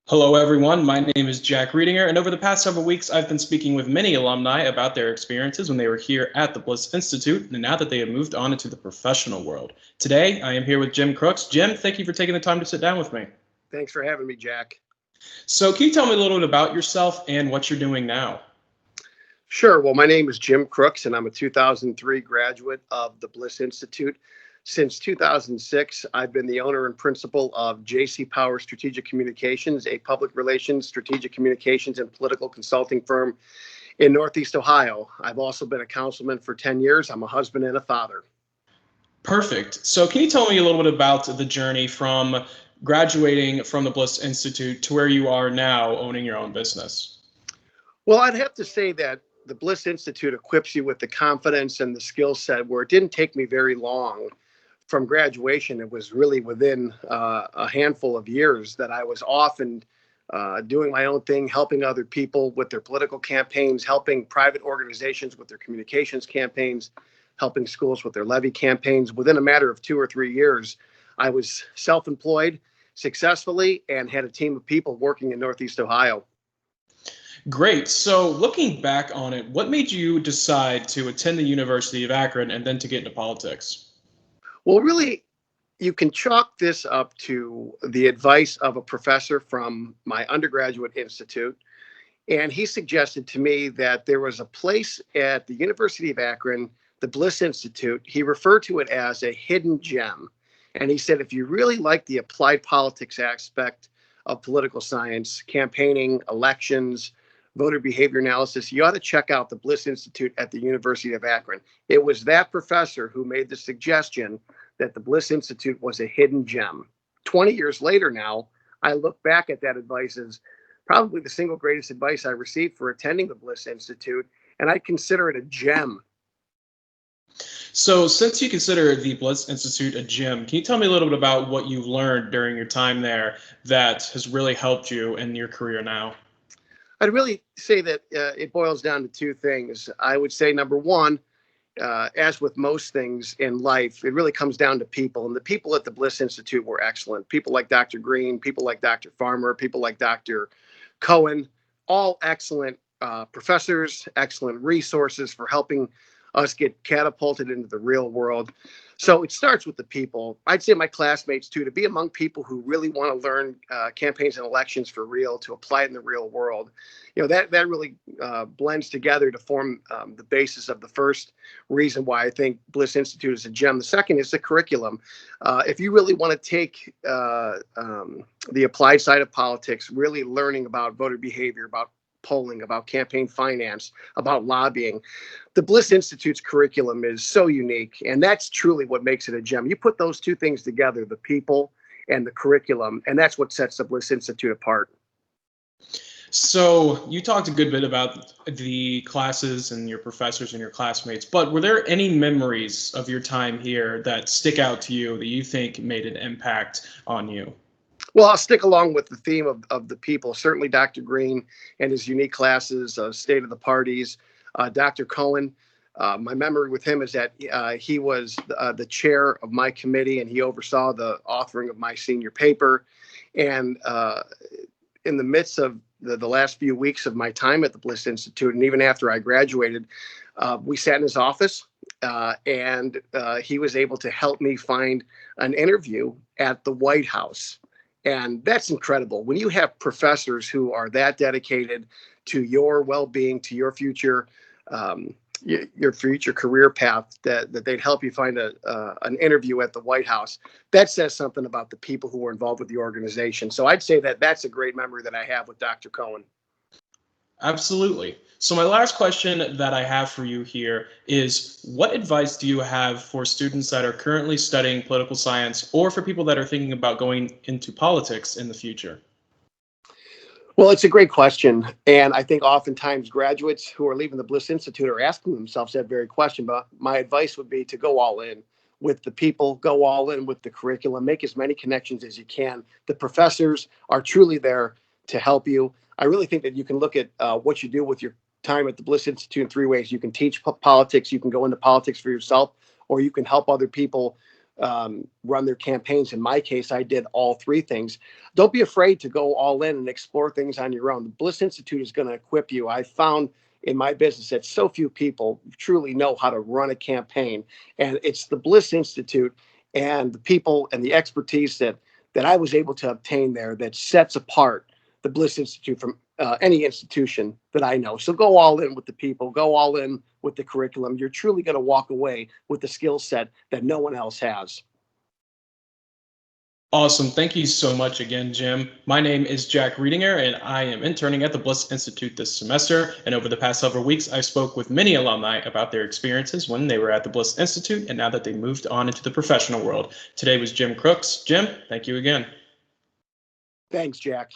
Hello, everyone. My name is Jack Reedinger, and over the past several weeks, I've been speaking with many alumni about their experiences when they were here at the Bliss Institute, and now that they have moved on into the professional world. Today, I am here with Jim Crooks. Jim, thank you for taking the time to sit down with me. Thanks for having me, Jack. So, can you tell me a little bit about yourself and what you're doing now? Sure. Well, my name is Jim Crooks, and I'm a 2003 graduate of the Bliss Institute. Since 2006, I've been the owner and principal of JC Power Strategic Communications, a public relations, strategic communications, and political consulting firm in Northeast Ohio. I've also been a councilman for 10 years. I'm a husband and a father. Perfect. So, can you tell me a little bit about the journey from graduating from the Bliss Institute to where you are now owning your own business? Well, I'd have to say that the Bliss Institute equips you with the confidence and the skill set where it didn't take me very long from graduation. It was really within a handful of years that I was off and doing my own thing, helping other people with their political campaigns, helping private organizations with their communications campaigns, helping schools with their levy campaigns. Within a matter of 2 or 3 years, I was self-employed successfully and had a team of people working in Northeast Ohio. Great. So, looking back on it, what made you decide to attend the University of Akron and then to get into politics? Well, really, you can chalk this up to the advice of a professor from my undergraduate institute. And he suggested to me that there was a place at the University of Akron, the Bliss Institute. He referred to it as a hidden gem. And he said, if you really like the applied politics aspect of political science, campaigning, elections, voter behavior analysis, you ought to check out the Bliss Institute at the University of Akron. It was that professor who made the suggestion that the Bliss Institute was a hidden gem. 20 years later now, I look back at that advice as probably the single greatest advice I received for attending the Bliss Institute, and I consider it a gem. So, since you consider the Bliss Institute a gem, can you tell me a little bit about what you've learned during your time there that has really helped you in your career now? I'd really say that it boils down to two things. I would say, number one, as with most things in life, it really comes down to people. And the people at the Bliss Institute were excellent. People like Dr. Green, people like Dr. Farmer, people like Dr. Cohen, all excellent professors, excellent resources for helping us get catapulted into the real world. So it starts with the people. I'd say my classmates too, to be among people who really want to learn campaigns and elections for real, to apply it in the real world. You know, that really blends together to form the basis of the first reason why I think Bliss Institute is a gem. The second is the curriculum. If you really want to take the applied side of politics, really learning about voter behavior, about polling, about campaign finance, about lobbying. The Bliss Institute's curriculum is so unique, and that's truly what makes it a gem. You put those two things together, the people and the curriculum, and that's what sets the Bliss Institute apart. So, you talked a good bit about the classes and your professors and your classmates, but were there any memories of your time here that stick out to you that you think made an impact on you? Well, I'll stick along with the theme of the people. Certainly Dr. Green and his unique classes, State of the Parties. Dr. Cohen, my memory with him is that he was the chair of my committee and he oversaw the authoring of my senior paper. And in the midst of the last few weeks of my time at the Bliss Institute, and even after I graduated, we sat in his office and he was able to help me find an interview at the White House. And that's incredible. When you have professors who are that dedicated to your well-being, to your future career path, that they'd help you find an interview at the White House, that says something about the people who were involved with the organization. So I'd say that that's a great memory that I have with Dr. Cohen. Absolutely. So, my last question that I have for you here is, what advice do you have for students that are currently studying political science or for people that are thinking about going into politics in the future? Well, it's a great question. And I think oftentimes graduates who are leaving the Bliss Institute are asking themselves that very question. But my advice would be to go all in with the people, go all in with the curriculum, make as many connections as you can. The professors are truly there to help you. I really think that you can look at what you do with your time at the Bliss Institute in three ways. You can teach politics, you can go into politics for yourself, or you can help other people run their campaigns. In my case, I did all three things. Don't be afraid to go all in and explore things on your own. The Bliss Institute is going to equip you. I found in my business that so few people truly know how to run a campaign, and it's the Bliss Institute and the people and the expertise that I was able to obtain there that sets apart the Bliss Institute from any institution that I know. So go all in with the people, go all in with the curriculum. You're truly going to walk away with the skill set that no one else has. Awesome. Thank you so much again, Jim. My name is Jack Riedinger, and I am interning at the Bliss Institute this semester. And over the past several weeks, I spoke with many alumni about their experiences when they were at the Bliss Institute and now that they moved on into the professional world. Today was Jim Crooks. Jim, thank you again. Thanks, Jack.